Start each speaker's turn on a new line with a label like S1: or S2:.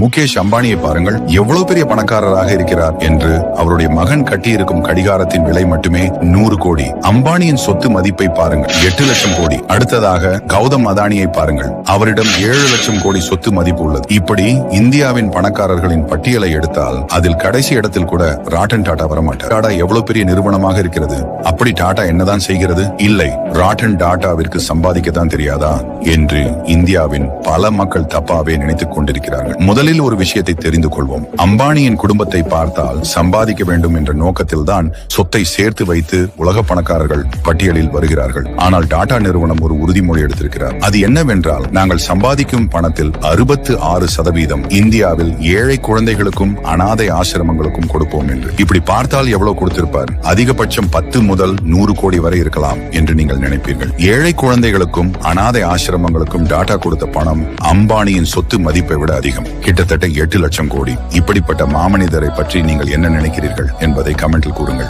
S1: முகேஷ் அம்பானியை பாருங்கள், எவ்வளவு பெரிய பணக்காரராக இருக்கிறார் என்று. அவருடைய மகன் கட்டியிருக்கும் கடிகாரத்தின் விலை மட்டுமே 100 கோடி. அம்பானியின் சொத்து மதிப்பை பாருங்கள், 8 லட்சம் கோடி. அடுத்ததாக கௌதம் அதானியை பாருங்கள், அவரிடம் 7 லட்சம் கோடி சொத்து மதிப்பு உள்ளது. இப்படி இந்தியாவின் பணக்காரர்களின் பட்டியலை எடுத்தால் அதில் கடைசி இடத்தில் கூட ராட்டன் டாடா வரமாட்டார். டாடா எவ்வளவு பெரிய நிறுவனமாக இருக்கிறது, அப்படி டாடா என்னதான் செய்கிறது? இல்லை, ராட்டன் டாடாவிற்கு சம்பாதிக்கத்தான் தெரியாதா என்று இந்தியாவின் பல மக்கள் தப்பாவே நினைத்துக் கொண்டிருக்கிறார்கள். முதலில் ஒரு விஷயத்தை தெரிந்து கொள்வோம். அம்பானியின் குடும்பத்தை பார்த்தால் சம்பாதிக்க வேண்டும் என்ற நோக்கத்தில் தான் சொத்தை சேர்த்து வைத்து உலக பணக்காரர்கள் பட்டியலில் வருகிறார்கள். ஆனால் டாடா நிறுவனம் ஒரு உறுதிமொழி எடுத்திருக்கிறார். அது என்னவென்றால், நாங்கள் சம்பாதிக்கும் பணத்தில் 66% இந்தியாவில் ஏழை குழந்தைகளுக்கும் அனாதை ஆசிரமங்களுக்கும் கொடுப்போம் என்று. இப்படி பார்த்தால் எவ்வளவு கொடுத்திருப்பார்? அதிகபட்சம் 10 முதல் 100 கோடி வரை இருக்கலாம் என்று நீங்கள் நினைப்பீர்கள். ஏழை குழந்தைகளுக்கும் அனாதை ஆசிரமங்களுக்கும் டாடா கொடுத்த பணம் அம்பானியின் சொத்து மதிப்பை விட அதிகம், கிட்டத்தட்ட 8 லட்சம் கோடி. இப்படிப்பட்ட மாமனிதரை பற்றி நீங்கள் என்ன நினைக்கிறீர்கள் என்பதை கமெண்டில் கூறுங்கள்.